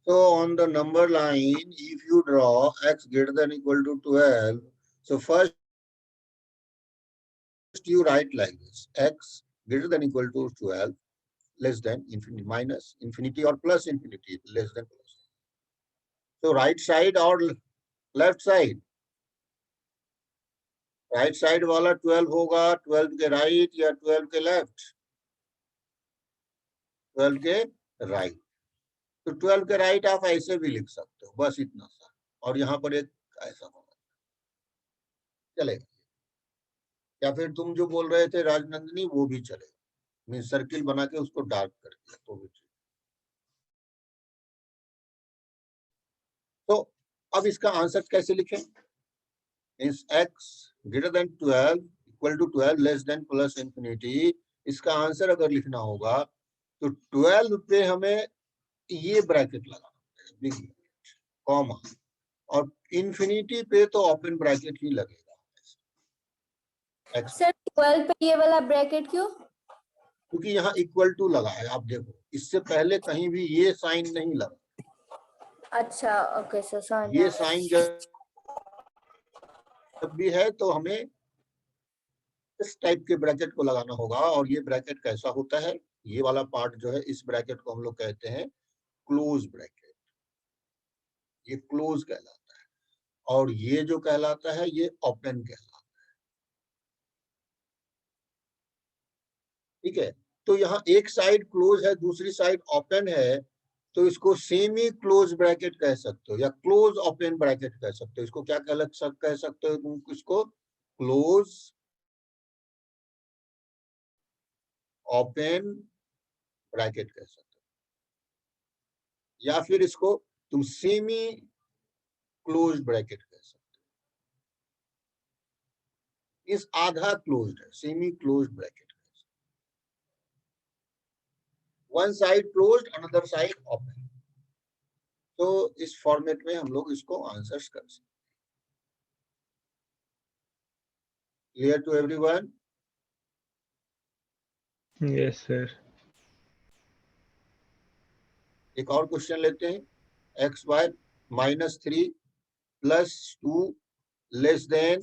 So on the number line, if you draw x greater than equal to 12, so first you write like this: x greater than equal to 12, less than infinity, minus infinity or plus infinity, less than plus. So right side or left side? Right side वाला 12 होगा, 12 के right या 12 के left? 12 के right. तो 12 के right आप ऐसे भी लिख सकते हो, बस इतना सा, और यहाँ पर एक ऐसा होगा, चलेगा। या फिर तुम जो बोल रहे थे राजनंदिनी, वो भी चलेगा, मीन सर्किल बना के उसको डार्क करके, तो भी। तो अब इसका आंसर कैसे लिखें? Means x greater than 12 equal to 12 less than plus infinity. इसका आंसर अगर लिखना होगा तो 12 पे हमें ये ब्रैकेट लगाना है, कॉमा, और इंफिनिटी पे तो ओपन ब्रैकेट ही लगेगा। सर 12 पे ये वाला ब्रैकेट क्यों? क्योंकि यहाँ इक्वल टू लगा है, आप देखो इससे पहले कहीं भी ये साइन नहीं लगा। अच्छा, ओके सर, ये साइन जब भी है तो हमें इस टाइप के ब्रैकेट को लगाना होगा। और ये ब्रैकेट कैसा होता है? ये वाला पार्ट जो है, इस ब्रैकेट को हम लोग कहते हैं क्लोज ब्रैकेट। ये क्लोज कहलाता है, और ये जो कहलाता है ये ओपन कहलाता है। ठीक है, तो यहाँ एक साइड क्लोज है, दूसरी साइड ओपन है, तो इसको सेमी क्लोज ब्रैकेट कह सकते हो या क्लोज ओपन ब्रैकेट कह सकते हो। इसको क्या कह सकते हो तुम? इसको क्लोज ओपन ब्रैकेट कह सकते हो, या फिर इसको तुम सेमी क्लोज ब्रैकेट कह सकते हो। इस आधा क्लोज्ड है, semi closed bracket. One side closed, another side open. तो इस फॉर्मेट में हम लोग इसको आंसर्स कर सकते हैं। Clear to everyone? Yes sir. एक और क्वेश्चन लेते हैं। X y -3 + 2 less than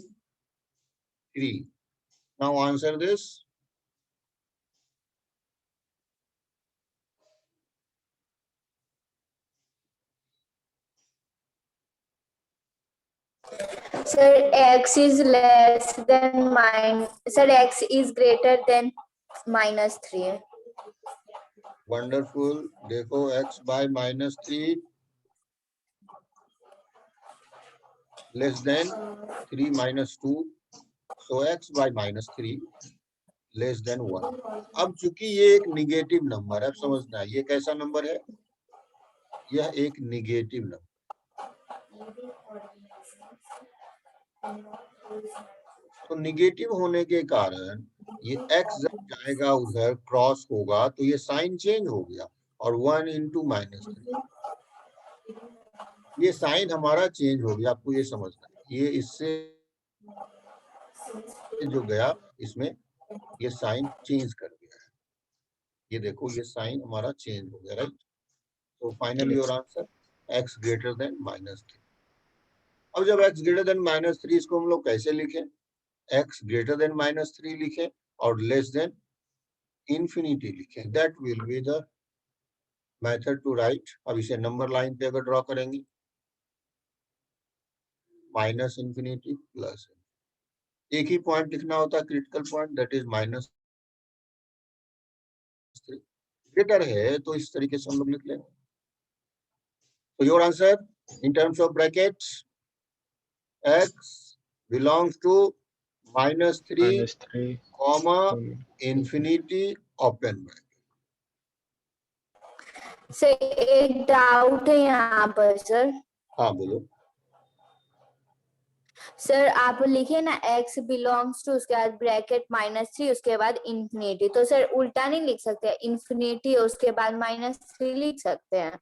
3। Now answer this. Sir, x is less than sir, x is greater than -3. Wonderful. देखो x by -3 less than 3 - 2, so x by -3 less than 1। अब चूंकि ये एक negative number है, अब समझना है ये कैसा नंबर है? यह एक निगेटिव नंबर। तो निगेटिव होने के कारण ये x जब जाएगा उधर क्रॉस होगा तो ये साइन चेंज हो गया, और 1 × -3, ये साइन हमारा चेंज हो गया। आपको ये समझना है, ये इससे जो गया इसमें ये साइन चेंज कर दिया है। ये देखो ये साइन हमारा चेंज हो गया, राइट? तो finally your answer x greater then -3। अब जब x ग्रेटर देन -3, इसको हम लोग कैसे लिखें? x ग्रेटर देन -3 लिखें और लेस देन इंफिनिटी लिखें। That will be the method to write. अब इसे नंबर लाइन पे अगर ड्रॉ करेंगे, -∞ प्लस, एक ही पॉइंट लिखना होता है, critical point, that is -3। Greater है तो इस तरीके से हम लोग लिख लेंगे। तो your answer in terms of brackets, x belongs to -3, infinity open bracket. Sir एक डाउट है यहाँ पर सर। हाँ बोलो। सर आप लिखे ना x बिलोंग्स टू, उसके बाद ब्रैकेट -3, उसके बाद इंफिनिटी, तो सर उल्टा नहीं लिख सकते? इंफिनिटी उसके बाद -3 लिख सकते हैं?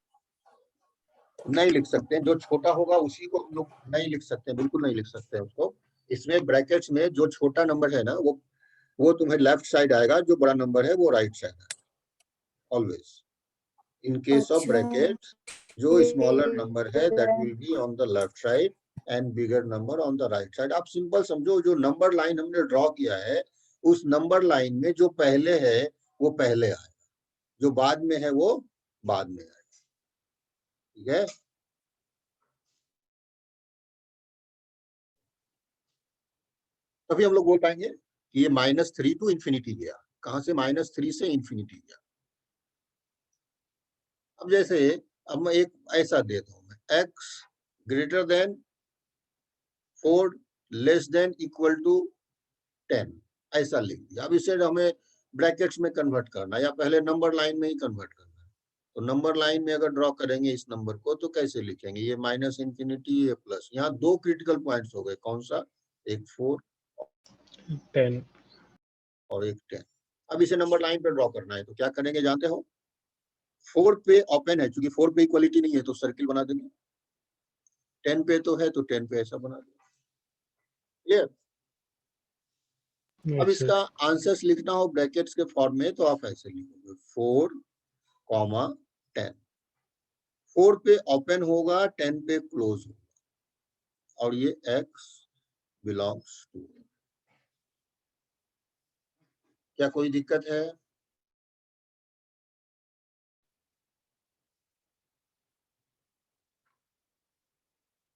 नहीं लिख सकते हैं, जो छोटा होगा उसी को हम लोग नहीं लिख सकते, बिल्कुल नहीं लिख सकते हैं उसको। इसमें ब्रैकेट्स में जो छोटा नंबर है ना, वो तुम्हें लेफ्ट साइड आएगा, जो बड़ा नंबर है वो राइट साइड है always in case of bracket. जो स्मॉलर नंबर है that will be on the left side and bigger number on the right side. आप सिंपल समझो, जो नंबर लाइन हमने ड्रॉ किया है उस नंबर लाइन में जो पहले है वो पहले आएगा, जो बाद में है वो बाद में आएगा। ठीक है, तभी हम लोग बोल पाएंगे कि ये -3 टू इंफिनिटी गया। कहां से? -3 से इंफिनिटी गया। अब जैसे अब मैं एक ऐसा देता हूं, मैं x greater than 4 less than equal to 10 ऐसा लिख दिया। अब इसे हमें ब्रैकेट्स में कन्वर्ट करना या पहले नंबर लाइन में ही कन्वर्ट करना है। तो नंबर लाइन में अगर ड्रॉ करेंगे इस नंबर को तो कैसे लिखेंगे? ये -इंफिनिटी, ये प्लस। यहाँ दो क्रिटिकल पॉइंट्स हो गए, कौन सा? एक 4 10 और एक 10। अब इसे नंबर लाइन पे ड्रॉ करना है तो क्या करेंगे जानते हो? 4 पे ओपन है, क्योंकि 4 पे इक्वलिटी नहीं है तो सर्किल बना देंगे। 10 पे तो है तो 10 पे ऐसा बना देंगे। क्लियर? अब yes, इसका आंसर्स लिखना हो ब्रैकेट्स के फॉर्म में तो आप ऐसे लिखोगे 4, 10। 4 पे ओपन होगा, 10 पे क्लोज होगा, और ये x बिलोंग्स टू। क्या कोई दिक्कत है?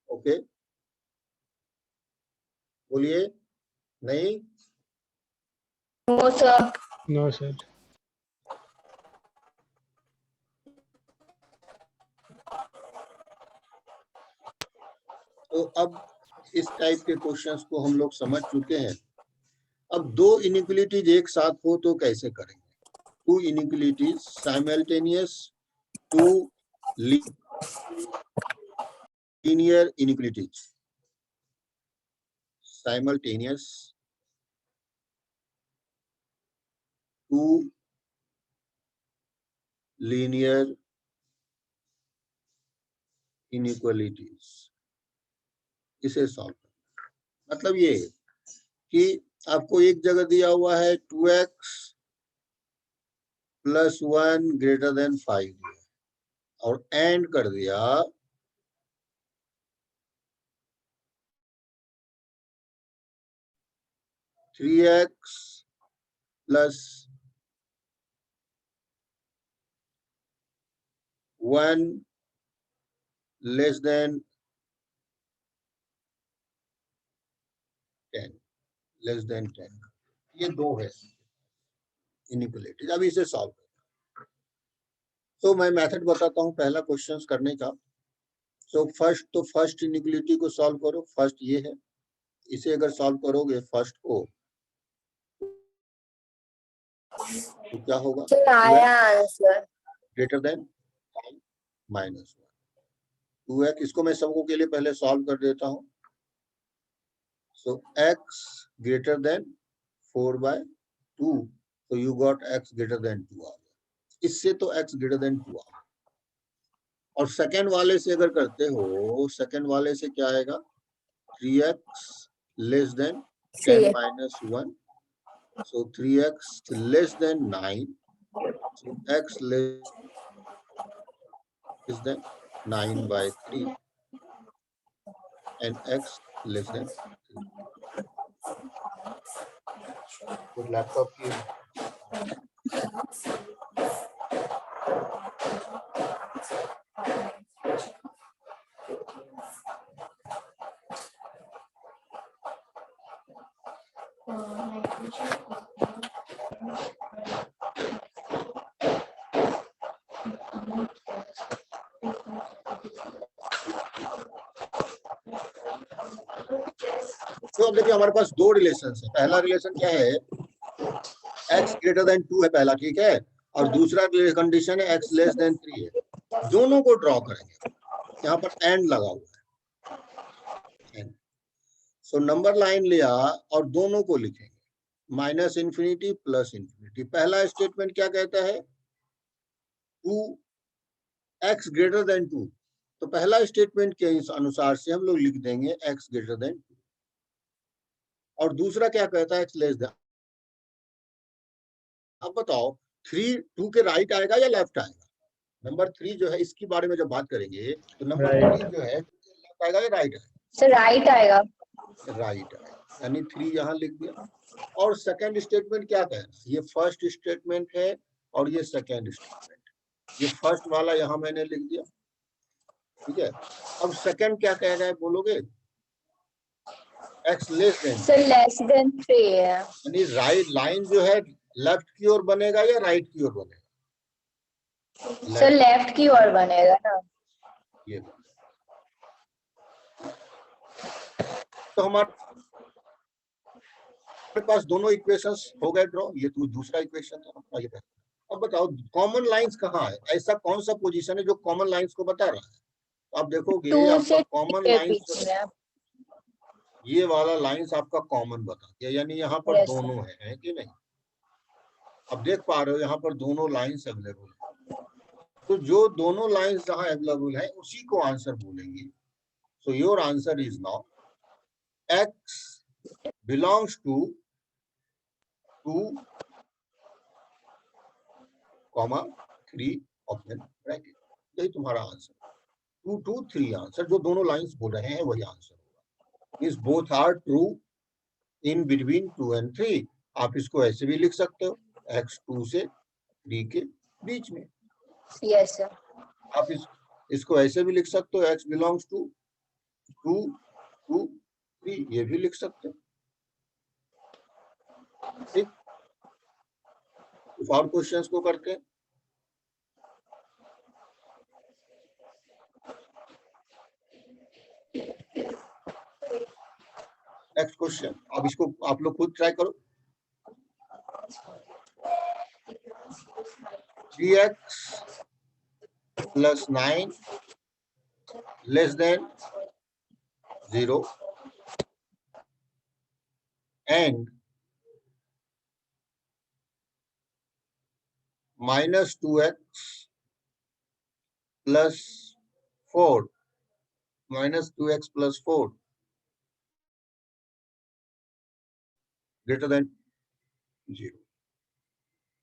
ओके, बोलिए। नहीं? No sir. no sir, तो अब इस टाइप के क्वेश्चंस को हम लोग समझ चुके हैं। अब दो इनइक्वलिटीज एक साथ हो तो कैसे करेंगे? Two inequalities simultaneous, two linear inequalities, simultaneous two linear inequalities, इसे सॉल्व करना। मतलब ये कि आपको एक जगह दिया हुआ है 2x + 1 ग्रेटर देन 5 और एंड कर दिया 3x + 1 less than 10, less than 10। ये दो है इनइक्वलिटीज। अब इसे सॉल्व करना, तो मैं मेथड बताता हूं पहला क्वेश्चंस करने का। तो फर्स्ट इनइक्वलिटी को सॉल्व करो। फर्स्ट ये है, इसे अगर सॉल्व करोगे फर्स्ट को तो क्या होगा? सर आया आंसर। Greater than -1 2x। इसको मैं सबको के लिए पहले सॉल्व कर देता हूं। सो x greater then 4/2, so you got x greater than 2 आ गया। इससे तो x greater than 2 आ गया। और सेकंड वाले से अगर करते हो, सेकंड वाले से क्या आएगा? 3x less than 10 - 1, so 3x less than 9, so x less then 9/3 and x less than 3। तो लैपटॉप की तो अब देखिए हमारे पास दो रिलेशन है। पहला रिलेशन क्या है? x ग्रेटर देन 2 है पहला, ठीक है, और दूसरा कंडीशन है x लेस देन 3 है। दोनों को ड्रॉ करेंगे, यहाँ पर एंड लगा हुआ है। सो नंबर लाइन लिया और दोनों को लिखेंगे, -इंफिनिटी + इंफिनिटी। पहला स्टेटमेंट क्या कहता है? 2x ग्रेटर देन 2, तो पहला स्टेटमेंट के अनुसार से हम लोग लिख देंगे x ग्रेटर देन 2। और दूसरा क्या कहता है? x less then. अब बताओ 3 2 के राइट आएगा या लेफ्ट आएगा? नंबर 3 जो है इसकी बारे में जब बात करेंगे तो नंबर Right. 3 जो है लेफ्ट आएगा या राइट सर राइट आएगा। आएगा? राइट आएगा, यानी 3 यहाँ लिख दिया। और सेकंड स्टेटमेंट क्या कहना है? ये फर्स्ट स्टेटमेंट है और ये सेकंड स्टेटमेंट। ये फर्स्ट वाला यहाँ मैंने लिख दिया, ठीक है। अब सेकंड क्या कह रहा है बोलोगे? x less then, sir less than 3 है। यानी राइट लाइन जो है लेफ्ट की ओर बनेगा या राइट की ओर बनेगा? सर लेफ्ट की ओर बनेगा ना। ये तो हमारे पास दोनों इक्वेशंस हो गए ड्रॉ। ये तो दूसरा इक्वेशन था, ये पहला। अब बताओ कॉमन लाइंस कहाँ है? ऐसा कौन सा पोजीशन है जो कॉमन लाइंस को बता रहा है? आप देखोगे 2 आपका से कॉमन 3 के लाइंस, बीच में। ये वाला लाइंस आपका कॉमन बता दिया, यानी यहाँ पर Yes, दोनों है कि नहीं? अब देख पा रहे हो यहाँ पर दोनों लाइंस अवेलेबल है, तो जो दोनों लाइंस जहाँ अवेलेबल है उसी को आंसर बोलेंगे। सो your answer is now x belongs to 2, 3 open bracket. यही तुम्हारा आंसर, 2 2 3 आंसर। जो दोनों लाइंस बोल रहे हैं वही आंसर होगा। Is both are true in between 2 and 3। आप इसको ऐसे भी लिख सकते हो, x 2 से 3 के बीच में। yes sir। आप इसको ऐसे भी लिख सकते हो, x belongs to 2 2 3, ये भी लिख सकते हो, ठीक। कुछ और क्वेश्चंस को करते हैं। नेक्स्ट क्वेश्चन, अब इसको आप लोग खुद ट्राई करो। 3x plus 9 less than 0 and minus 2x plus 4 minus 2x plus 4 greater than 0।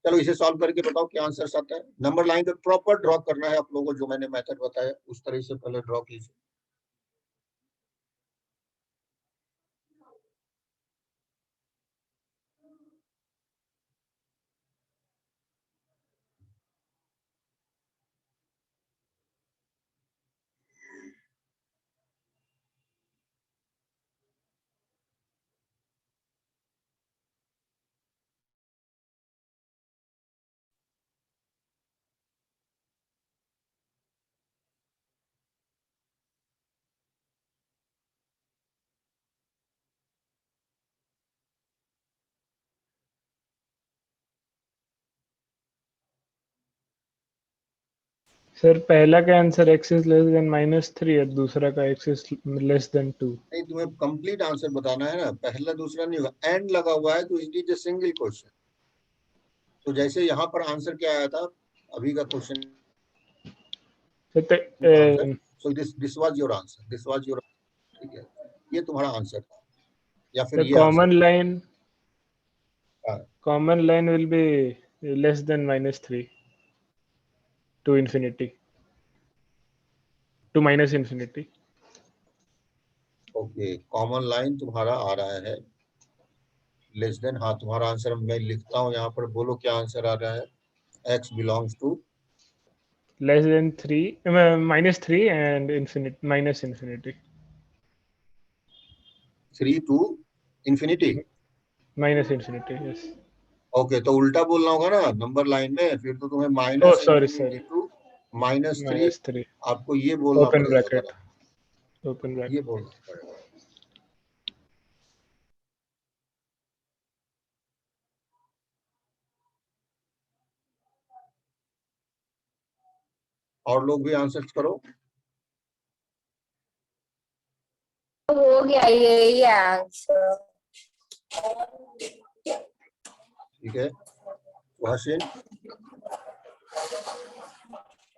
चलो इसे सॉल्व करके बताओ क्या आंसर आता है। नंबर लाइन पे प्रॉपर ड्रॉ करना है आप लोगों को, जो मैंने मेथड बताया उस तरह से पहले ड्रॉ कीजिए। सर पहला का answer x is less than -3 और दूसरा का x is less than 2। नहीं, तुम्हें कंप्लीट आंसर बताना है ना, पहला दूसरा नहीं होगा। एंड लगा हुआ है तो it is a single question. तो जैसे यहाँ पर आंसर क्या आया था अभी का question answer, so this was your answer, this was your, ठीक है, ये तुम्हारा आंसर था या फिर ये common line will be less than -3 to infinity to minus infinity। Okay, common line तुम्हारा आ रहा है लेस देन, हाँ तुम्हारा आंसर मैं लिखता हूँ यहाँ पर, बोलो क्या आंसर आ रहा है। x belongs to less than 3 -3 and infinity minus infinity 3 to infinity। minus infinity yes। Okay, तो उल्टा बोलना होगा ना नंबर लाइन में, फिर तो तुम्हें oh minus sorry infinity sorry to -3 -3 आपको ये बोलना open पड़ेगा bracket बराबर, open ये bracket। बोलना पड़ेगा। और लोग भी आंसर करो। हो गया, यही है आंसर। ठीक है सुहासिन,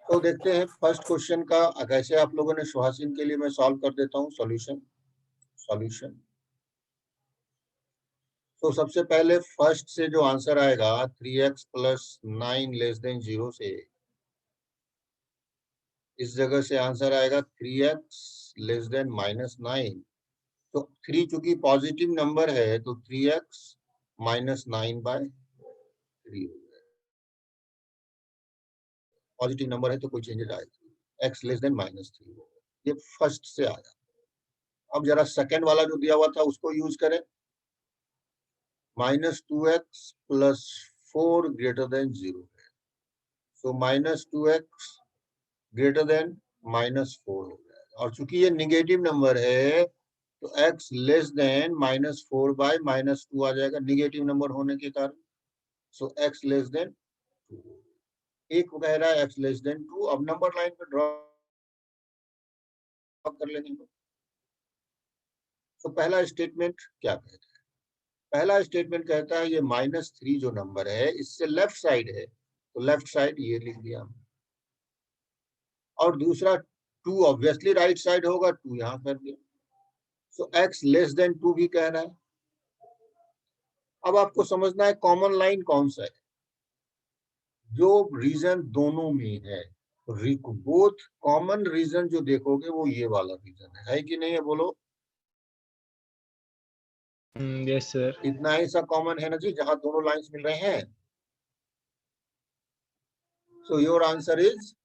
तो देखते हैं फर्स्ट क्वेश्चन का कैसे आप लोगों ने, सुहासिन के लिए मैं सॉल्व कर देता हूँ सॉल्यूशन। तो सबसे पहले फर्स्ट से जो आंसर आएगा 3x plus 9 less than 0 से, इस जगह से आंसर आएगा 3x लेस देन -9। तो 3 चूंकि पॉजिटिव नंबर है तो 3x -9/3 हो गया। पॉजिटिव नंबर है तो कोई चेंजेस आएगा, x लेस देन -3 हो गया। ये फर्स्ट से आया। अब जरा सेकंड वाला जो दिया हुआ था उसको यूज करें। -2x + 4 greater than 0 है, so -2x greater than -4 हो गया। और चूंकि ये निगेटिव नंबर है तो x लेस देन -4/-2 आ जाएगा निगेटिव नंबर होने के कारण। सो x लेस देन 2। एक कह रहा है x लेस देन 2। अब नंबर लाइन पे ड्रॉ कर लेंगे। तो पहला स्टेटमेंट क्या कहता है? पहला स्टेटमेंट कहता है ये -3 जो नंबर है इससे लेफ्ट साइड है, तो लेफ्ट साइड ये लिख दिया। और दूसरा 2 ऑब्वियसली राइट साइड होगा, 2 यहां कर दिया। सो x लेस देन 2 भी कह रहा है। अब आपको समझना है कॉमन लाइन कौन सा है, जो रीजन दोनों में है। बोथ कॉमन रीजन जो देखोगे वो ये वाला रीजन है कि नहीं है? बोलो। Yes sir. इतना ही सा कॉमन है ना जी, जहां दोनों लाइंस मिल रहे हैं। So your answer is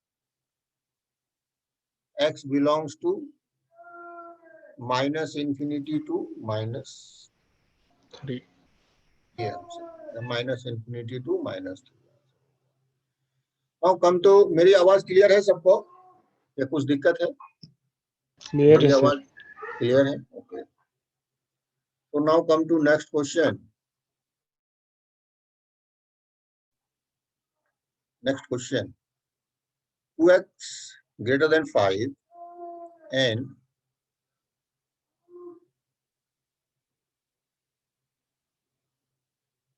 x belongs to -infinity to -3। ये आंसर -infinity to -3। कम तो मेरी आवाज क्लियर है सबको या कुछ दिक्कत है? क्लियर मेरी है आवाज सर। क्लियर है? Okay. So now come to next question. Next question. 2x greater than 5 and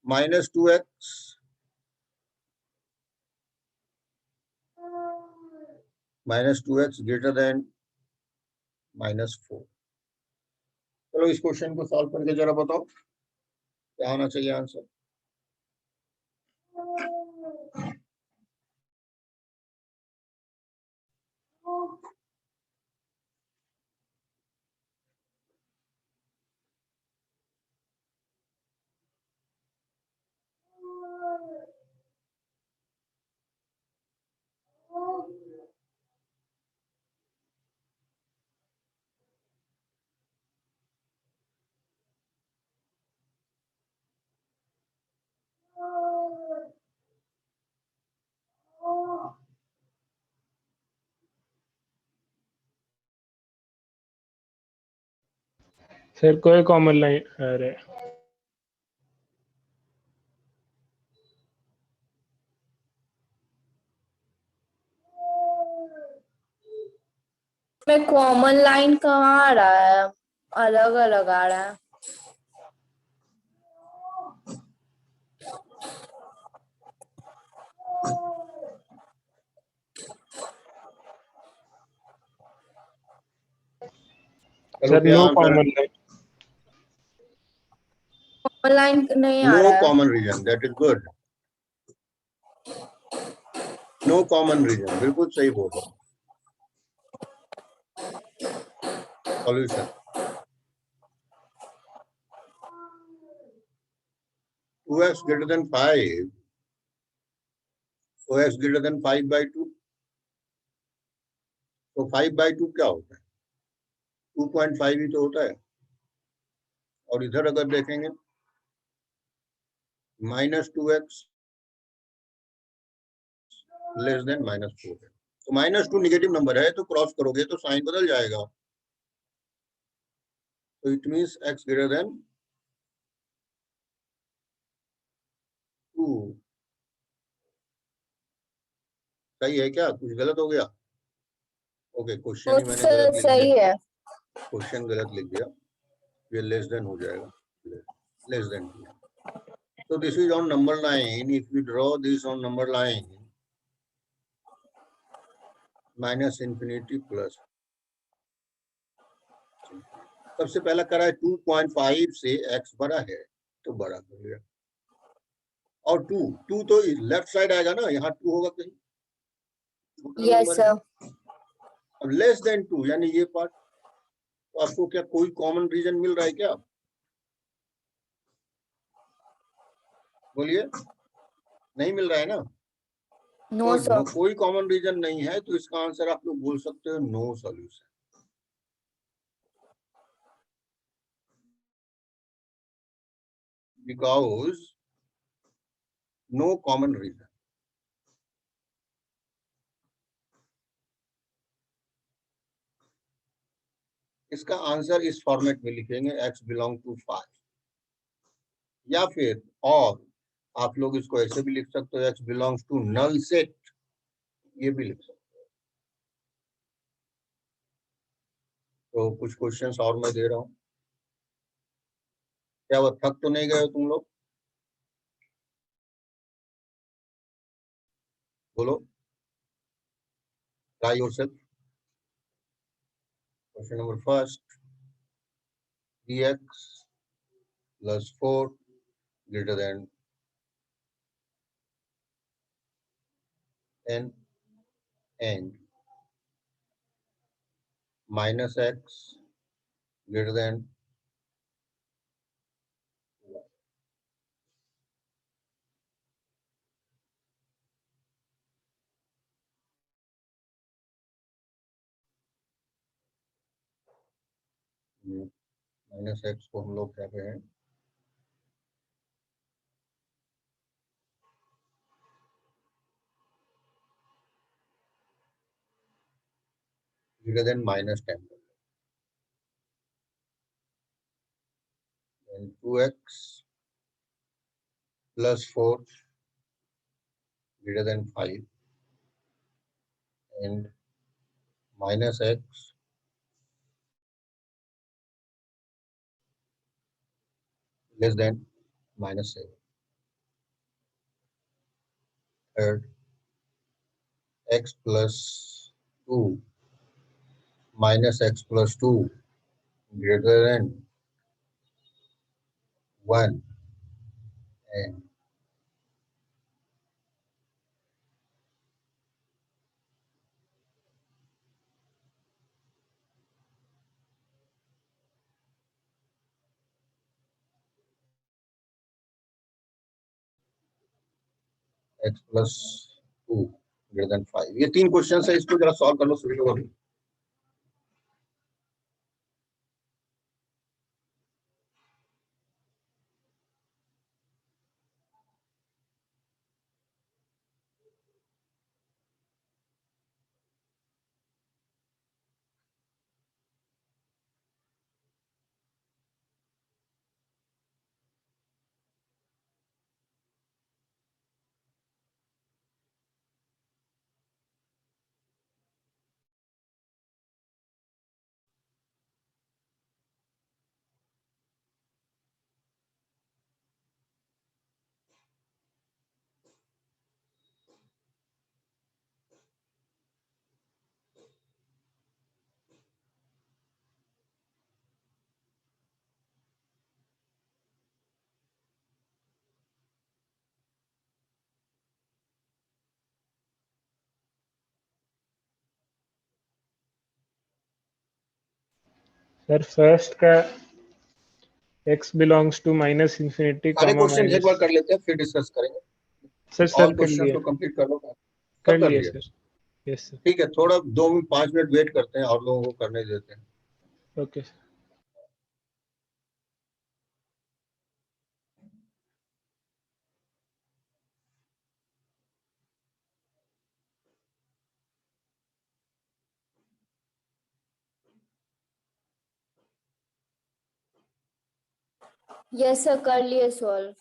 -2x greater than -4। चलो इस क्वेश्चन को सॉल्व करके जरा बताओ क्या होना चाहिए आंसर। सर कोई कॉमन लाइन, अरे में कॉमन लाइन कहाँ आ रहा है? अलग अलग आ रहा है। चलो सर क्या नो आंसर है? Common line. कॉमन लाइन नहीं आ नो रहा है। Common region, that is good. No common region, बिल्कुल सही बोल रहा हूँ। Solution 2x greater than 5, so x greater than 5/2। तो 5/2 क्या होता है? 2.5 ही तो होता है। और इधर अगर देखेंगे -2x लेस देन -4 है, तो -2 निगेटिव नंबर है तो क्रॉस करोगे तो साइन बदल जाएगा। तो it means x greater then 2। सही है क्या? कुछ गलत हो गया? ओके, क्वेश्चन ही मैंने गलत लिख सही दिया। है। क्वेश्चन गलत लिख दिया, ये लेस देन हो जाएगा, less than. So this is on number line. If we draw this on number line, -infinity plus, सबसे पहला करा है 2.5 से x बड़ा है तो बड़ा कर लिया। और 2 तो लेफ्ट साइड आएगा ना, यहाँ 2 होगा कहीं। Yes sir. अब लेस देन 2 यानी ये पार्ट, तो आपको क्या कोई कॉमन रीजन मिल रहा है क्या? बोलिए, नहीं मिल रहा है ना? नो तो सर। कोई कॉमन रीजन नहीं है, तो इसका आंसर आप लोग बोल सकते हो no solution. Because no common region. इसका आंसर इस फॉर्मेट में लिखेंगे x बिलोंग टू 5, या फिर और आप लोग इसको ऐसे भी लिख सकते हो x belongs to null set, ये भी लिख सकते हो। तो कुछ क्वेश्चंस और मैं दे रहा हूँ, क्या वो थक तो नहीं गए हो तुम लोग? बोलो, try yourself. Question number first, dx plus 4 greater than n and minus x greater than minus x को हम लोग क्या कहें, greater than minus 10, and 2x plus 4 greater than 5 and minus x less than minus 7. Third, x plus 2 minus x plus 2 greater than 1 and x plus 2 greater than 5। ये 3 question है, इसको जरा solve कर लो सभी लोग। सर फर्स्ट का x belongs to minus infinity सारे comma question एक minus। बार कर लेते हैं, फिर डिस्कस करेंगे। सर ऑल कर क्वेश्चन लिया, को कंप्लीट कर लो। कर सब कर लिया लिया? सर। Yes sir. ठीक है, थोड़ा 5 मिनट वेट करते हैं और लोगों को करने देते हैं। Okay sir. यस सर, कर लिए सॉल्व।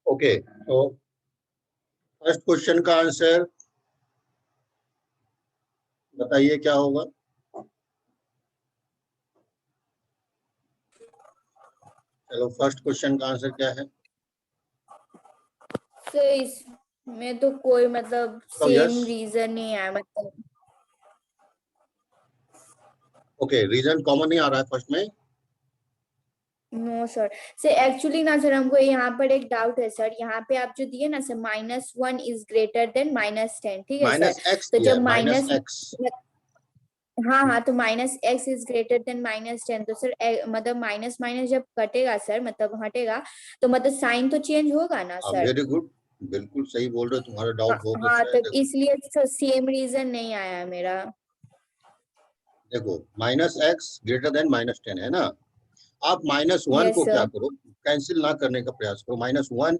ओके, तो फर्स्ट क्वेश्चन का आंसर बताइए क्या होगा। चलो फर्स्ट क्वेश्चन का आंसर क्या है? तो इसमें तो कोई मतलब तो yes. सेम रीजन नहीं है, मतलब ओके, रीजन कॉमन नहीं आ रहा है फर्स्ट में। No sir. से एक्चुअली ना सर, हमको यहाँ पर एक डाउट है सर। यहाँ पे आप जो दिए ना सर, -1 इज ग्रेटर देन -10, ठीक है माइनस सर। एक्स तो दिया जब है, माइनस माइनस, एक्स। हाँ हाँ, तो -x इज ग्रेटर देन -10, तो सर मतलब माइनस माइनस जब कटेगा सर, मतलब हटेगा, तो मतलब साइन तो चेंज होगा ना सर। वेरी गुड, बिल्कुल सही बोल रहे हो, तुम्हारा डाउट बहुत हाँ, अच्छा है। तो इसलिए सर सेम रीजन नहीं आया मेरा। देखो माइनस एक्स ग्रेटर देन -10 है ना। आप -1 यस को क्या सर। करो, कैंसिल ना करने का प्रयास करो, -1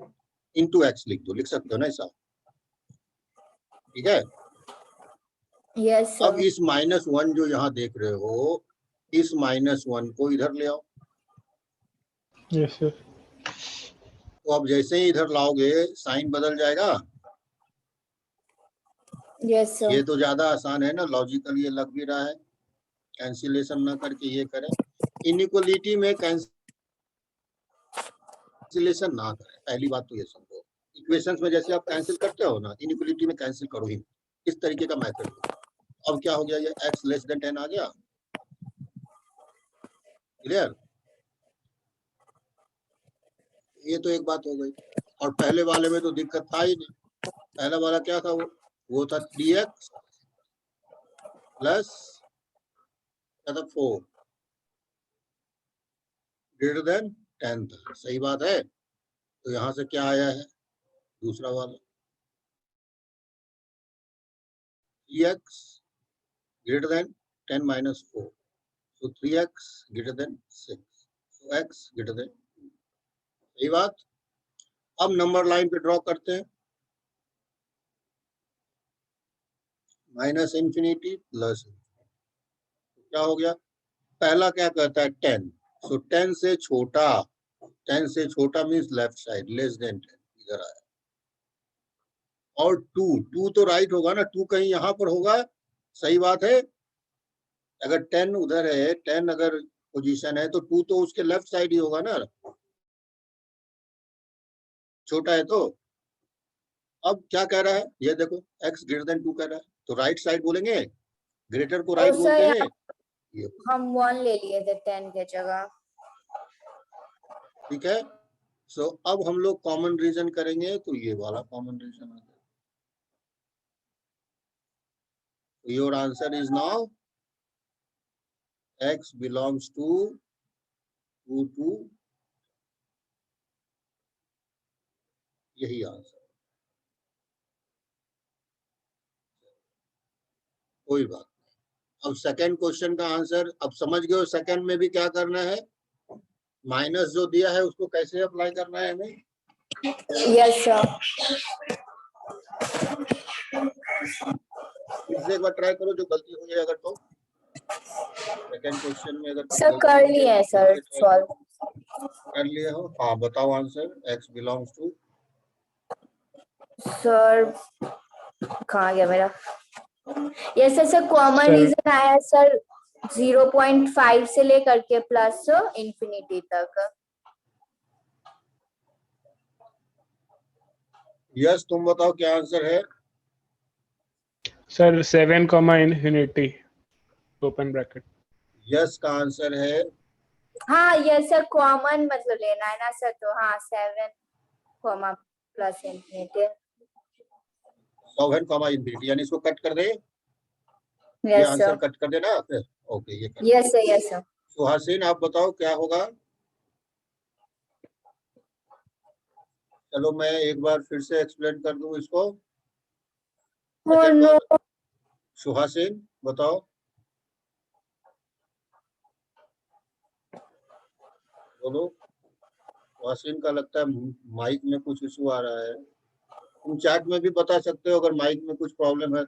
इंटू एक्स लिख दो, लिख सकते हो ना ऐसा, ठीक है। यस अब सर। इस -1 जो यहाँ देख रहे हो, इस -1 को इधर ले आओ। Yes, sir. तो अब जैसे ही इधर लाओगे साइन बदल जाएगा। Yes sir. ये तो ज्यादा आसान है ना, लॉजिकल ये लग भी रहा है। कैंसिलेशन ना करके ये करें, इनइक्वलिटी में कैंसिलेशन ना करें, पहली बात तो ये समझो। इक्वेशंस में जैसे आप कैंसिल करते हो ना, इनइक्वलिटी में कैंसिल करो ही, इस तरीके का मेथड। अब क्या हो गया, ये x लेस देन 10 आ गया, क्लियर। ये तो एक बात हो गई। और पहले वाले में तो दिक्कत था ही नहीं। पहला वाला क्या था, वो था 3x प्लस 4 ग्रेटर देन 10 था, सही बात है। तो यहाँ से क्या आया है, दूसरा वाला 3x greater than 10 minus 4. So 3x greater than 6. So x greater than 2. सही बात। अब नंबर लाइन पे ड्रॉ करते हैं, माइनस इंफिनिटी प्लस, क्या हो गया, पहला क्या कहता है 10, सो 10 से छोटा, 10 से छोटा means left side, less than 10 इधर आया। और 2 तो राइट होगा ना, 2 कहीं यहाँ पर होगा, सही बात है। अगर 10 उधर है, 10 अगर पोजीशन है, तो 2 तो उसके लेफ्ट साइड ही होगा ना, छोटा है तो। अब क्या कह रहा है, ये देखो x ग्रेटर देन 2 कह रहा है, तो राइट साइड बोलेंगे, ग्रेटर को राइट और बोलते सर हैं। ये हम 1 ले लिए थे 10 के जगह। ठीक है। सो अब हम लोग कॉमन रीजन करेंगे, तो ये वाला कॉमन रीजन आता है। Your answer is now x belongs to 2, यही आंसर, कोई बात नहीं। अब सेकंड क्वेश्चन का आंसर अब समझ गए हो, सेकंड में भी क्या करना है, माइनस जो दिया है उसको कैसे अप्लाई करना है हमें। Yes sir. फिर से एक बार ट्राई करो, जो गलती हुई है अगर तो सेकंड क्वेश्चन में अगर कुछ सर गलती कर हुई लिए है हैं तो फिर सर से ट्राई सॉल्व। कर लिए हो। हाँ बताओ answer, x belongs to, sir कहाँ गया मेरा, yes sir. Sir common Sir, region आया है सर 0.5 से लेकर के प्लस इंफिनिटी तक। यस तुम बताओ क्या आंसर है। sir, 7 comma infinity, open bracket. Yes का आंसर है, हाँ यस सर, कॉमन मतलब लेना है ना सर, तो हाँ 7 comma plus infinity. 7 comma infinity, यानी इसको कट कर दे, ये यस आंसर सर। कट कर देना फिर। ओके, ये कर। Yes sir. Yes sir. Suhasin आप बताओ क्या होगा। चलो मैं एक बार फिर से एक्सप्लेन कर दूं इसको, Oh सेकंड no. वाला। सुहासिन बताओ, बोलो। सुहासिन का लगता है माइक में कुछ इशू आ रहा है, तुम चैट में भी बता सकते हो अगर माइक में कुछ प्रॉब्लम है।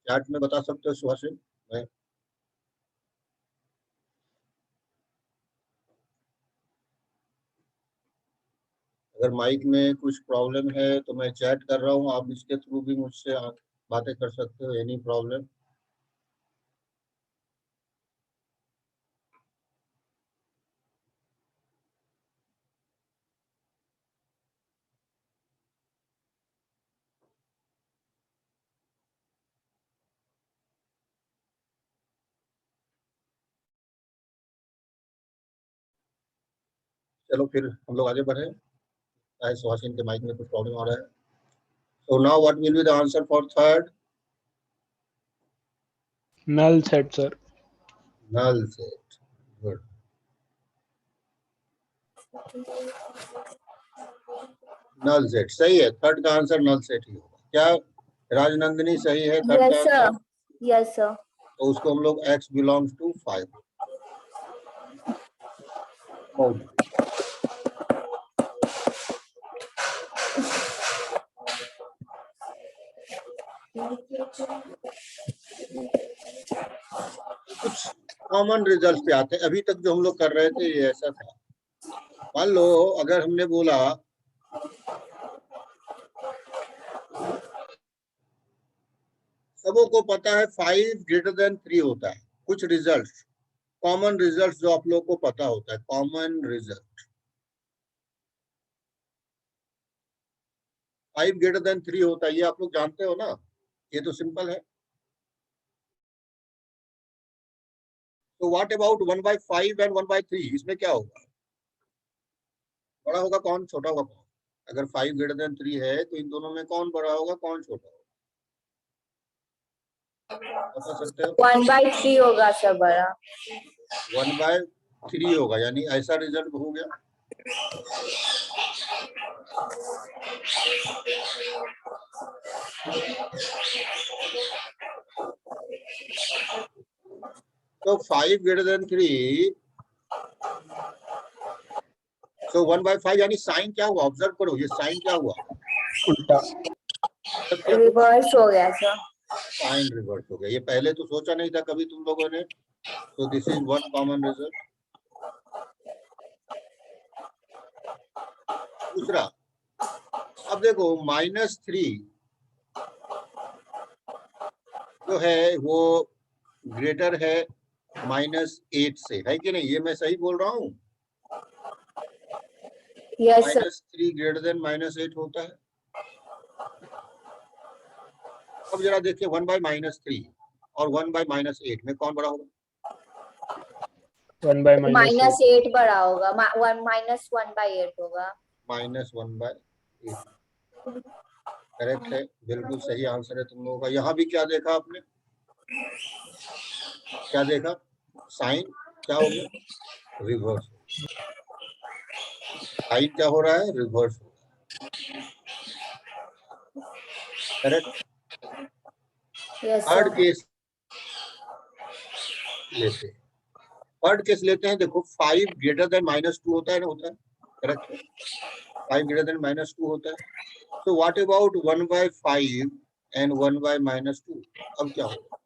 चैट में बता सकते हो सुहासिन? मैं अगर माइक में कुछ प्रॉब्लम है तो मैं चैट कर रहा हूँ, आप इसके थ्रू भी मुझसे बातें कर सकते हो, एनी प्रॉब्लम। चलो फिर हम लोग आगे बढ़े, चाहे सुहासिन के माइक में कुछ प्रॉब्लम आ रहा है। So now what will be the answer for third? null set, sir. Null set. Good. Null set सही है, थर्ड का आंसर null set ही होगा। क्या राजनंदिनी सही है थर्ड का yes answer? Sir, yes sir. तो उसको हम लोग x belongs to 5 बहुत कुछ कॉमन रिजल्ट पे आते हैं। अभी तक जो हम लोग कर रहे थे ये ऐसा था, मान लो अगर हमने बोला सबों को पता है 5 greater than 3 होता है, कुछ रिजल्ट कॉमन रिजल्ट जो आप लोग को पता होता है, कॉमन रिजल्ट 5 greater than 3 होता है, ये आप लोग जानते हो ना, ये तो सिंपल है। तो व्हाट अबाउट 1/5 एंड 1/3, इसमें क्या होगा? बड़ा होगा कौन, छोटा होगा कौन? अगर 5 greater than 3 है तो इन दोनों में कौन बड़ा होगा कौन छोटा होगा, बता सकते हो? 1/3 होगा सर बड़ा। 1/3 होगा, यानी ऐसा रिजल्ट हो गया। तो 5 greater than 3, so 1/5 यानी साइन क्या हुआ, ऑब्जर्व करो, ये साइन क्या हुआ, उल्टा। रिवर्स हो गया सर। साइन रिवर्स हो गया। ये पहले तो सोचा नहीं था कभी तुम लोगों ने, तो this is one common result. दूसरा, अब देखो -3 जो है वो ग्रेटर है -8 से, है कि नहीं? ये मैं सही बोल रहा हूँ? Yes sir. -3 greater than -8 होता है। अब जरा देखिए 1/-3 और 1/-8 में कौन बड़ा होगा? 1/-8 -8 बड़ा होगा, -1/8 होगा। -1/8 करेक्ट है, बिल्कुल सही आंसर है तुम लोगों का। यहाँ भी क्या देखा आपने, क्या देखा? साइन क्या हो गया, रिवर्स। साइन क्या हो रहा है, रिवर्स हो रहा है। Correct. Yes third sir. Case लेते हैं, थर्ड केस लेते हैं। देखो 5 greater than -2 होता है ना, होता है, करेक्ट है, 5 greater than -2 होता है। तो व्हाट अबाउट 1/5 एंड 1/-2, अब क्या होगा?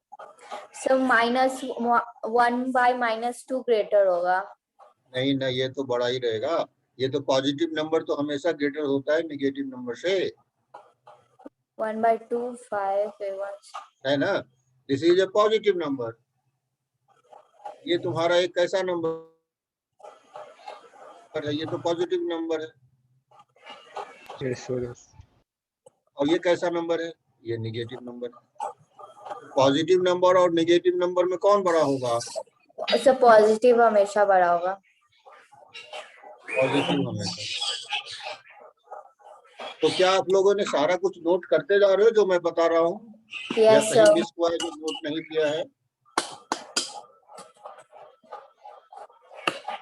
सर -1/-2 ग्रेटर होगा। नहीं नहीं, ये तो बड़ा ही रहेगा। ये तो पॉजिटिव नंबर तो हमेशा ग्रेटर होता है नेगेटिव नंबर से, 1/2 5 है ना? This is a positive number. ये तुम्हारा एक कैसा नंबर है, ये तो पॉजिटिव नंबर है। yes, sir, yes. और ये कैसा नंबर है, ये नेगेटिव नंबर है। पॉजिटिव नंबर और नेगेटिव नंबर में कौन बड़ा होगा? सर पॉजिटिव हमेशा बड़ा होगा। पॉजिटिव हमेशा। तो क्या आप लोगों ने सारा कुछ नोट करते जा रहे हो जो मैं बता रहा हूँ, या यस कहीं सर। मिस हुआ है जो नोट नहीं किया है?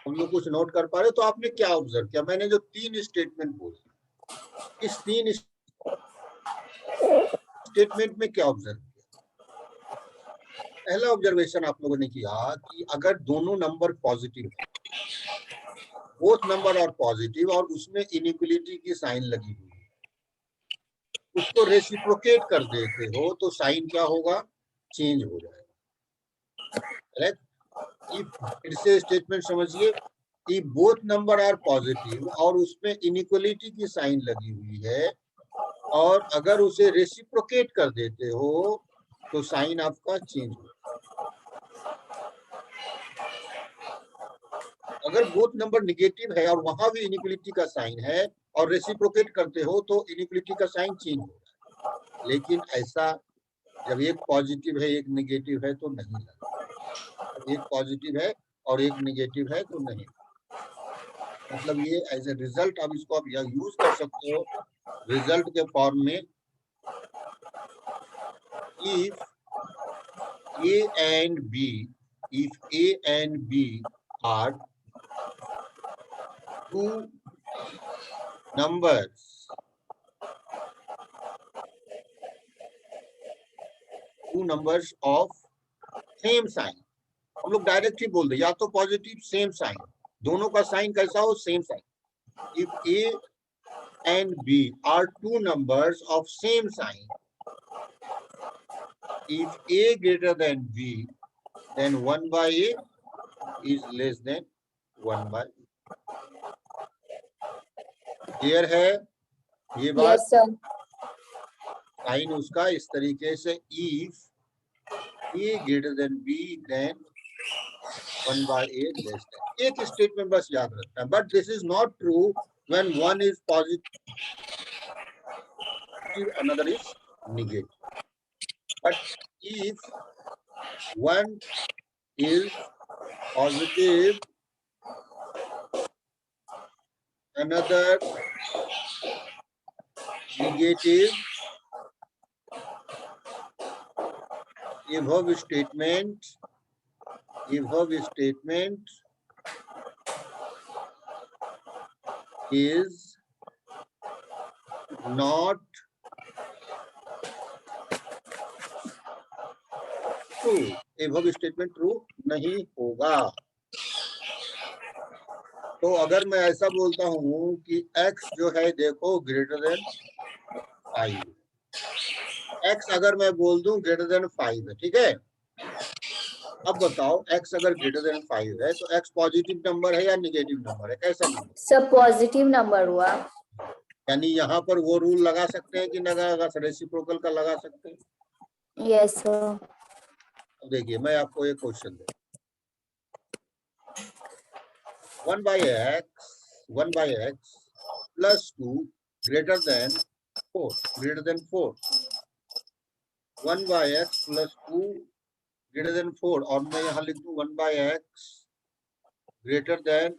हम लोग कुछ नोट कर पा रहे हो? तो आपने क्या ऑब्जर्व किया? मैंने जो 3 स्टेटमेंट बोले, इस 3 स्टेटमेंट में क्या ऑब्जर्व किया? पहला ऑब्जर्वेशन आप लोगों ने किया कि अगर दोनों नंबर पॉजिटिव, बोथ नंबर और पॉजिटिव, और उसमें इनइक्वलिटी की साइन लगी हुई, उसको रेसिप्रोकेट कर देते हो तो साइन क्या होगा, चेंज हो जाएगा। करेक्ट? फिर से स्टेटमेंट समझिए, if both number are positive और उसमें इनइक्वलिटी की साइन लगी हुई है और अगर उसे रेसिप्रोकेट कर देते हो तो साइन आपका चेंज हो। अगर बोथ नंबर निगेटिव है और वहां भी इनइक्वलिटी का साइन है और रेसिप्रोकेट करते हो तो इनइक्वलिटी का साइन चेंज होगा। लेकिन ऐसा जब एक पॉजिटिव है एक निगेटिव है तो नहीं लगता, एक पॉजिटिव है और एक निगेटिव है तो नहीं। मतलब ये एज ए रिजल्ट अब इसको आप यूज कर सकते हो रिजल्ट के फॉर्म में। If A and B, if A and B are two numbers of same sign, हम लोग डायरेक्ट ही बोल दे या तो पॉजिटिव सेम साइन, दोनों का साइन कैसा हो same sign. If A and B are two numbers of same sign, if A greater than B, then 1 by A is less than 1 by B. Clear है ये बात? Yes sir. साइन उसका इस तरीके से, if A greater than B, then 1 by A less than. एक statement बस याद रखना, but this is not true when one is positive, another is negative. But if one is positive, another negative, above statement is not true, above statement true नहीं होगा। तो अगर मैं ऐसा बोलता हूं कि x जो है देखो ग्रेटर देन 5, x अगर मैं बोल दूं ग्रेटर देन 5 है, ठीक है। अब बताओ x अगर ग्रेटर देन 5 है तो x पॉजिटिव नंबर है या नेगेटिव नंबर है? कैसा नंबर? सब पॉजिटिव नंबर हुआ। यानी यहाँ पर वो रूल लगा सकते हैं कि ना लगा, रेसिप्रोकल का लगा सकते हैं? Yes sir. अब देखिए मैं आपको एक question they, 1 by x plus 2 greater than 4, 1 by x plus 2 greater than 4, और मैं यहाँ लिख दूं 1 by x greater than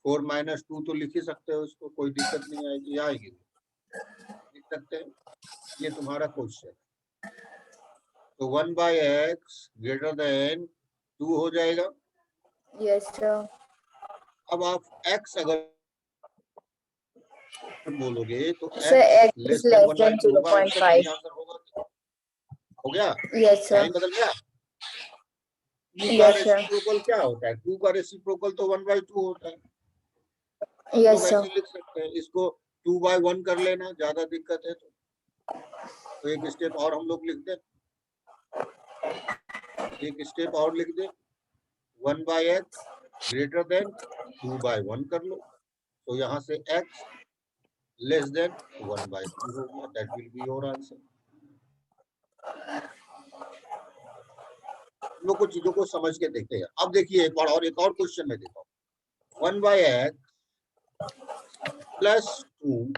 4 minus 2, तो लिख ही सकते हो इसको, कोई दिक्कत नहीं आएगी, आएगी लिख सकते हैं। ये तुम्हारा क्वेश्चन, तो 1 by x greater than 2 हो जाएगा। Yes sir. अब आप x अगर बोलोगे तो sir x x less is than less 1 by than 2 होगा, आंसर 0.5। नहीं आंसर होगा, हो गया? Yes sir. साइन बदल गया। 2 का यस सर। रेसिप्रोकल क्या होता है? 2 का रेसिप्रोकल तो 1 by 2 होता है। यस लोग सर। ऐसे लिख सकते हैं, इसको 2 by 1 कर लेना, ज्यादा दिक्कत है तो एक स्टेप और हम लोग लिख दे, एक स्टेप और लिख दे, 1 by x greater then 2 by 1 कर लो, तो यहाँ से x लेस देन 1 by 2 हो गया, that will B your answer. हम लोग को चीजों को समझ के देखते हैं। अब देखिए एक और क्वेश्चन में देखो, 1 by x plus 2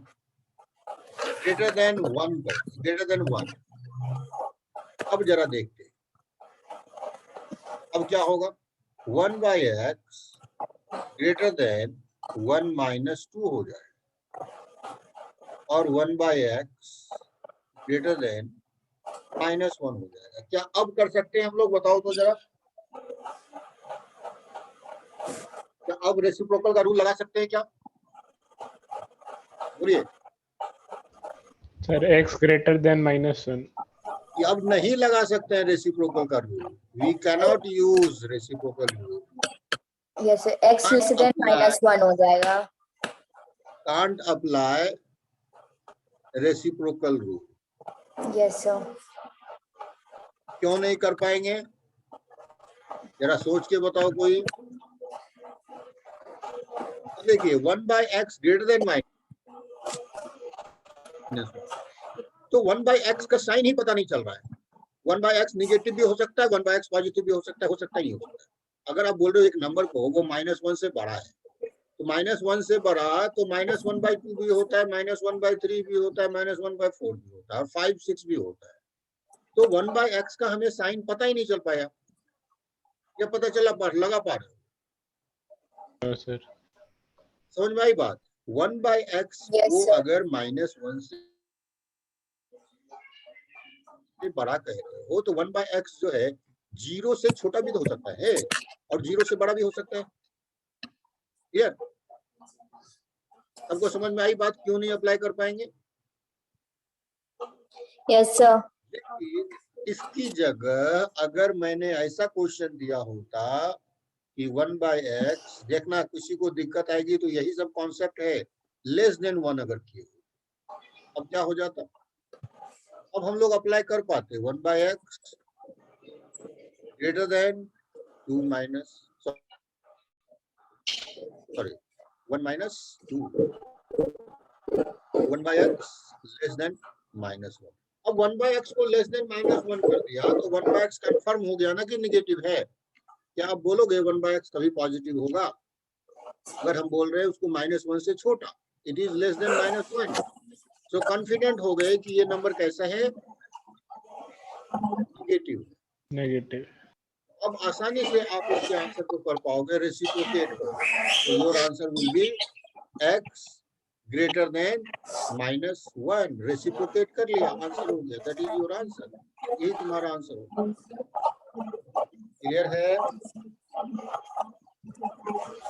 greater than 1 greater than 1। अब जरा देखते हैं, अब क्या होगा? 1 by x greater than 1 minus 2 हो जाएगा और 1 by x greater than minus 1 हो जाएगा। क्या अब कर सकते हैं हम लोग? बताओ तो जरा, क्या अब रेसिप्रोकल का रूल लगा सकते हैं क्या? बोलिए। Sir x greater than -1। अब नहीं लगा सकते हैं रेसिप्रोकल का rule, we can not use reciprocal rule. Yes sir, x less than -1 हो जाएगा। Can't apply reciprocal rule. Yes sir. क्यों नहीं कर पाएंगे? जरा सोच के बताओ कोई। देखिए 1/x ग्रेटर देन माइनस, तो 1/x का साइन ही पता नहीं चल रहा है। 1/x निगेटिव भी हो सकता है, 1/x पॉजिटिव भी हो सकता है नहीं हो सकता है। अगर आप बोल रहे हो एक नंबर को वो -1 से बड़ा है, तो -1 से बड़ा तो -1/2 भी होता है, -1/3 भी होता है, -1/4 भी होता है, और 5, 6 भी होता है। तो 1/x का हमें साइन पता ही नहीं चल पाया, या पता चला लगा पा रहे हो? हाँ सर। समझ में आई बात? 1/x Yes, को sir. अगर -1 से बड़ा कह रहे हो तो 1/x जो है 0 से छोटा भी तो हो सकता है और 0 से बड़ा भी हो सकता है। क्लियर? सबको समझ में आई बात? क्यों नहीं अप्लाई कर पाएंगे? Yes, sir. इसकी जगह अगर मैंने ऐसा क्वेश्चन दिया होता कि 1/x, देखना किसी को दिक्कत आएगी तो यही सब कॉन्सेप्ट है, लेस देन 1 अगर किए, अब क्या हो जाता? अब हम लोग अप्लाई कर पाते 1/x greater than 2 minus, sorry 1 minus 2, 1/x less than -1। अब 1/x को लेस देन -1 कर दिया तो 1/x कंफर्म हो गया ना कि निगेटिव है। क्या आप बोलोगे 1/x कभी पॉजिटिव होगा? अगर हम बोल रहे हैं उसको -1 से छोटा, it is less than -1, so confident हो गए कि ये नंबर कैसा है? निगेटिव। नेगेटिव। अब आसानी से आप इसके आंसर को कर पाओगे, रेसिप्रोकेट करो, तो your answer will be x greater then -1। Reciprocate कर लिया, आंसर हो गया, दैट इज योर आंसर। यही तुम्हारा आंसर होगा। क्लियर है?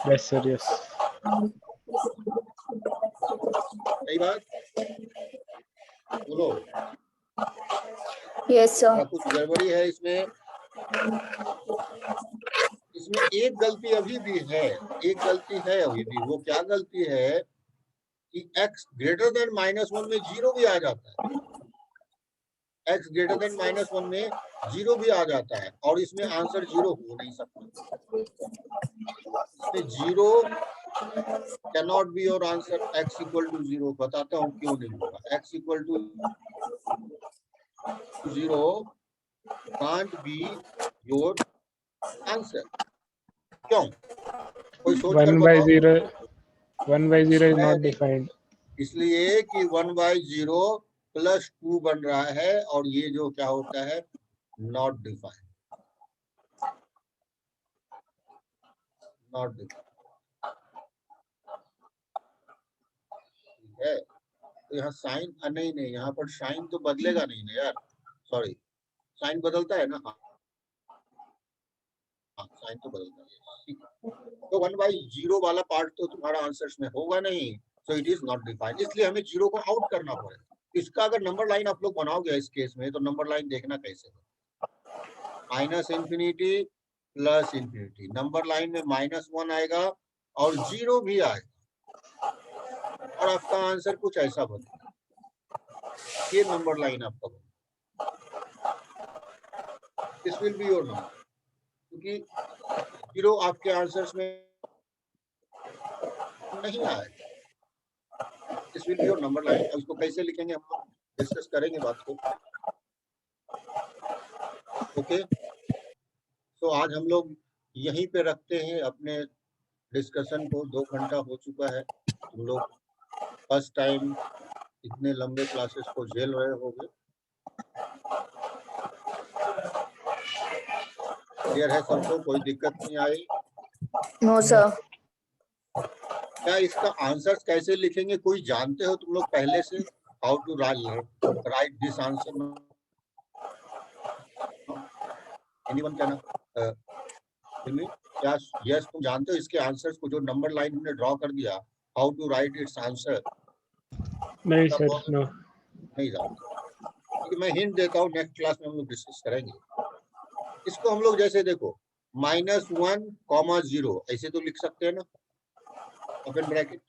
Yes sir, yes. सही बात बोलो। Yes, क्या sir. कुछ गड़बड़ी है इसमें? इसमें एक गलती अभी भी है, एक गलती है अभी भी। वो क्या गलती है कि x ग्रेटर देन -1 में 0 भी आ जाता है, x ग्रेटर देन -1 में 0 भी आ जाता है, और इसमें आंसर 0 हो नहीं सकता। इसमें 0 cannot be your answer, x equal to 0। बताता हूँ क्यों नहीं होगा। x equal to 0 can't be your answer. क्यों? कोई सोच कर बताओ। 1/0 is not defined. इसलिए कि 1/0 + 2 बन रहा है, और ये जो क्या होता है, नॉट डिफाइंड, नॉट डिफाइंड। ठीक है, तो यहाँ साइन नहीं, यहाँ पर साइन तो बदलेगा नहीं ना यार, सॉरी, साइन बदलता है ना? हाँ, साइन तो बदलता है। तो 1/0 वाला पार्ट तो तुम्हारा आंसर्स में होगा नहीं, so it is not defined. इसलिए हमें 0 को आउट करना पड़ेगा। इसका अगर नंबर लाइन आप लोग बनाओगे इस केस में, तो नंबर लाइन देखना कैसे हो, -∞ +∞। नंबर लाइन में -1 आएगा और 0 भी आएगा, और आपका आंसर कुछ ऐसा बनेगा। ये नंबर लाइन आपका बनेगा, this will be your number, क्योंकि 0 आपके आंसर्स में नहीं आएगा। This will be your number line. अब इसको कैसे लिखेंगे हम लोग डिस्कस करेंगे बात को। ओके, तो आज हम लोग यहीं पे रखते हैं अपने डिस्कशन को। 2 घंटा हो चुका है। तुम लोग फर्स्ट टाइम इतने लंबे क्लासेस को झेल रहे होगे। क्लियर है सबको? कोई दिक्कत नहीं आई? No, sir. क्या इसका आंसर्स कैसे लिखेंगे कोई जानते हो तुम लोग पहले से? How to write this answer? Anyone can क्या? यस, तुम जानते हो इसके आंसर्स को? जो नंबर लाइन हमने ड्रॉ कर दिया, how to write its answer? नहीं सर, नो। नहीं जानते? क्योंकि मैं हिंट देता हूँ, नेक्स्ट क्लास में हम लोग डिस्कस करेंगे इसको। हम लोग जैसे देखो -1, 0 ऐसे तो लिख सकते हैं ना, ओपन ब्रैकेट,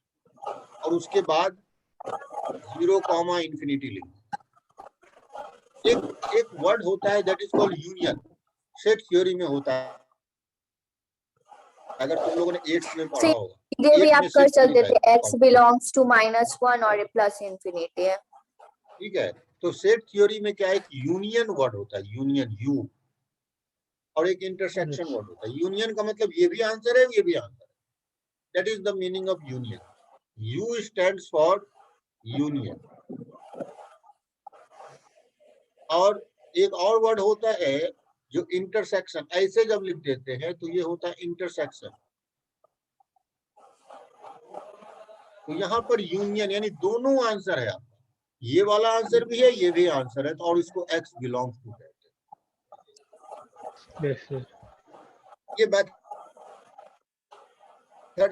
और उसके बाद 0, ∞ लिख, एक वर्ड होता है that is called union, set theory में होता है, अगर तुम लोगों ने 8th में पढ़ा होगा। ये भी 8th आप में कर set सकते theory थे, था। x बिलोंग्स टू -1 और प्लस इंफिनिटी है। ठीक है, तो सेट थ्योरी में क्या है, एक यूनियन वर्ड होता है, यूनियन यू, और एक इंटरसेक्शन वर्ड होता है। यूनियन का मतलब ये भी आंसर है, ये भी आंसर है, that is the meaning of union. You stands for union. और एक और वर्ड होता है जो इंटरसेक्शन, ऐसे जब लिख देते हैं तो ये होता है इंटरसेक्शन। तो यहाँ पर यूनियन यानी दोनों आंसर है आपका, ये वाला आंसर भी है, ये भी आंसर है, तो और इसको एक्स बिलोंग्स टू कहते हैं। Yes, sir. ये मेथड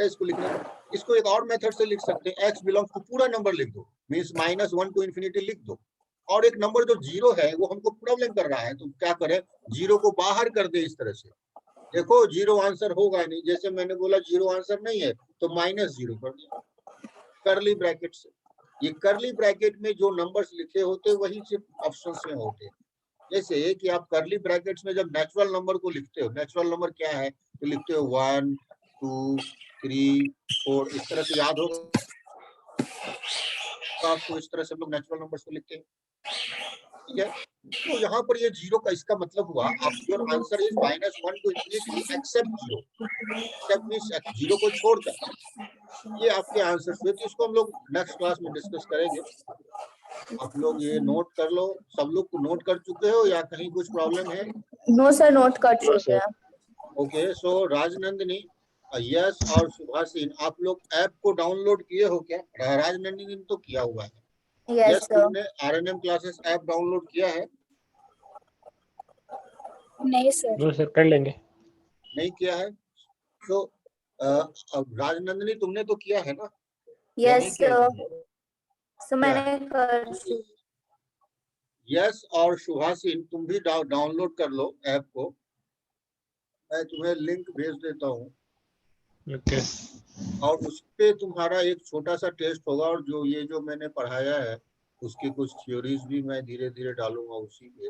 है इसको लिखने का। इसको एक और मेथड से लिख सकते हैं, एक्स बिलोंग्स टू पूरा नंबर लिख दो, मीन्स -1 टू इन्फिनिटी लिख दो, और एक नंबर जो 0 है वो हमको प्रॉब्लम कर रहा है, तो क्या करें, 0 को बाहर कर दे इस तरह से। देखो 0 आंसर होगा नहीं, जैसे मैंने बोला 0 आंसर नहीं है तो -0 कर दिया करली ब्रैकेट से। ये करली ब्रैकेट में जो नंबर्स लिखे होते हैं वही सिर्फ ऑप्शंस में होते हैं। जैसे कि आप करली ब्रैकेट्स में जब नेचुरल नंबर को लिखते हो, नेचुरल नंबर क्या है, तो लिखते हो 1 2 3 4, इस तरह से याद होगा आपको, इस तरह से हम लोग नेचुरल नंबर्स को लिखते हैं। ठीक है, तो यहाँ पर ये 0 का इसका मतलब हुआ आप your answer is -1 to infinity except 0, except means 0 को छोड़कर, ये आपके आंसर हुए। तो इसको हम लोग नेक्स्ट क्लास में डिस्कस करेंगे। आप लोग ये नोट कर लो, सब लोग को नोट कर चुके हो या कहीं कुछ प्रॉब्लम है? नो सर, नोट कर No, चुके sir. हैं। ओके, सो राजनंदिनी, यस और सुभाषिन, आप लोग ऐप को डाउनलोड किए हो क्या? राजनंदिनी ने तो किया हुआ है। Yes yes, sir. तुमने RNM क्लासेस ऐप डाउनलोड किया है? नहीं सर। No, sir. कर लेंगे. नहीं किया है? तो राजनंदिनी तुमने तो किया है ना? या नहीं यस किया है सर, तुमने? सो क्या मैंने है? कर तो यस और सुभाषिन तुम भी डाउनलोड कर लो ऐप को, मैं तुम्हें लिंक भेज देता हूँ, Okay. और उस पे तुम्हारा एक छोटा सा टेस्ट होगा, और जो ये जो मैंने पढ़ाया है उसकी कुछ थ्योरीज भी मैं धीरे धीरे डालूंगा उसी पे।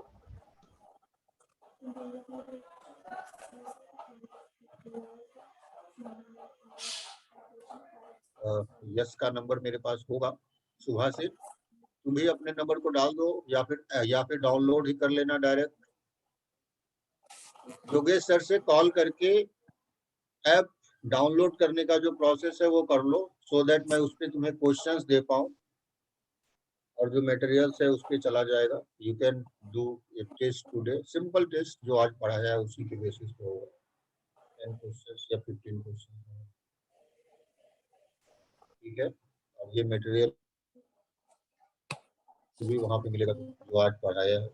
यस का नंबर मेरे पास होगा, सुभाषिन तुम भी अपने नंबर को डाल दो, या फिर डाउनलोड ही कर लेना डायरेक्ट। योगेश सर से कॉल करके ऐप डाउनलोड करने का जो प्रोसेस है वो कर लो, सो दैट मैं उस पर तुम्हें क्वेश्चंस दे पाऊँ, और जो मटेरियल्स है उस पर चला जाएगा। You can do a test today, simple test जो आज पढ़ाया है उसी के बेसिस पे होगा, 10 क्वेश्चंस या 15 क्वेश्चन। ठीक है, और ये मटेरियल भी वहां पे मिलेगा जो आज पढ़ाया है।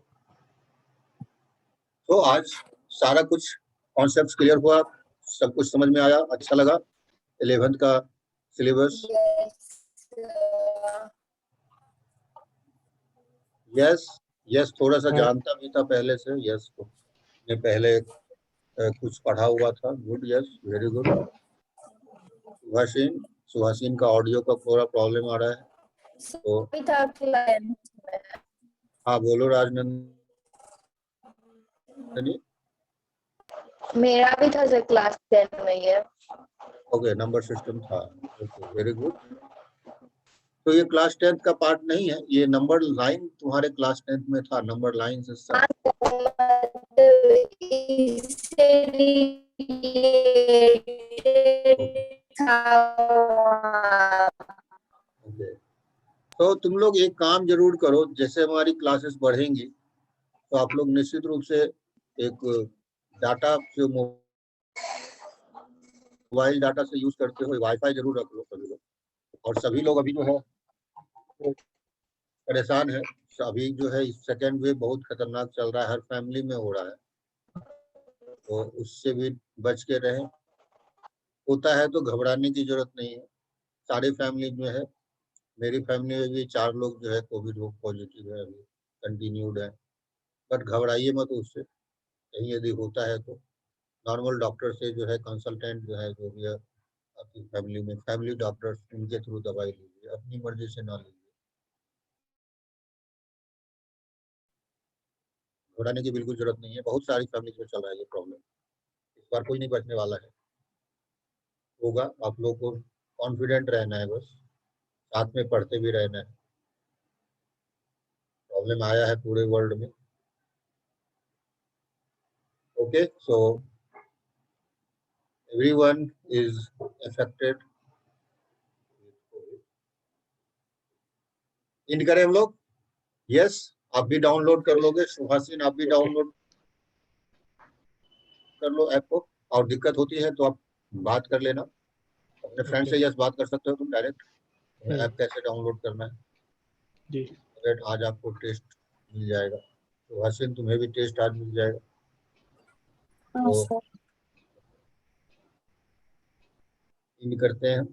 तो आज सारा कुछ कॉन्सेप्ट क्लियर हुआ, सब कुछ समझ में आया, अच्छा लगा 11th का सिलेबस। यस, यस थोड़ा सा जानता भी था पहले से, यस को ने पहले कुछ पढ़ा हुआ था। Good, yes very good. Subhashin, Subhashin का ऑडियो का थोड़ा प्रॉब्लम आ रहा है, तो भी था क्लास में। हाँ बोलो राजनंदनी। मेरा भी था सर क्लास 10 में ये। ओके, नंबर सिस्टम था, ओके वेरी गुड। तो ये क्लास 10th का पार्ट नहीं है, ये नंबर लाइन तुम्हारे क्लास 10th में था, नंबर लाइन से सब। इससे ओके, तो तुम लोग एक काम जरूर करो, जैसे हमारी क्लासेस बढ़ेंगी तो आप लोग निश्चित रूप से एक डाटा जो मोबाइल डाटा से यूज करते हो वाईफाई जरूर रख लो सभी लोग। और सभी लोग अभी जो है वो परेशान है, अभी जो है सेकेंड वेव बहुत खतरनाक चल रहा है, हर फैमिली में हो रहा है, तो उससे भी बच के रहें। होता है तो घबराने की जरूरत नहीं है, सारे फैमिली में है, मेरी फैमिली में भी 4 लोग जो है कोविड पॉजिटिव है, अभी कंटिन्यूड है, बट घबराइए मत उससे, कहीं यदि होता है तो नॉर्मल डॉक्टर से जो है कंसल्टेंट जो है जो भी है आपकी फैमिली में, फैमिली डॉक्टर उनके थ्रू दवाई लीजिए, अपनी मर्जी से ना लीजिए। घबराने की बिल्कुल जरूरत नहीं है, बहुत सारी फैमिली में चल रहा है ये प्रॉब्लम। इस बार कोई नहीं बचने वाला है, होगा। आप लोग को कॉन्फिडेंट रहना है, बस साथ में पढ़ते भी रहना है। प्रॉब्लम आया है पूरे वर्ल्ड में। Okay, so everyone is affected. End करें हम लोग? यस, आप भी डाउनलोड कर लोगे, सुहासिन आप भी डाउनलोड कर लो ऐप को। और दिक्कत होती है तो आप बात कर लेना अपने फ्रेंड से। यस, बात कर सकते हो तुम डायरेक्ट, ऐप कैसे डाउनलोड करना है। जी आज आपको टेस्ट मिल जाएगा, तो हसीन तुम्हें भी टेस्ट आज मिल जाएगा। हाँ तो सर। इन करते हैं।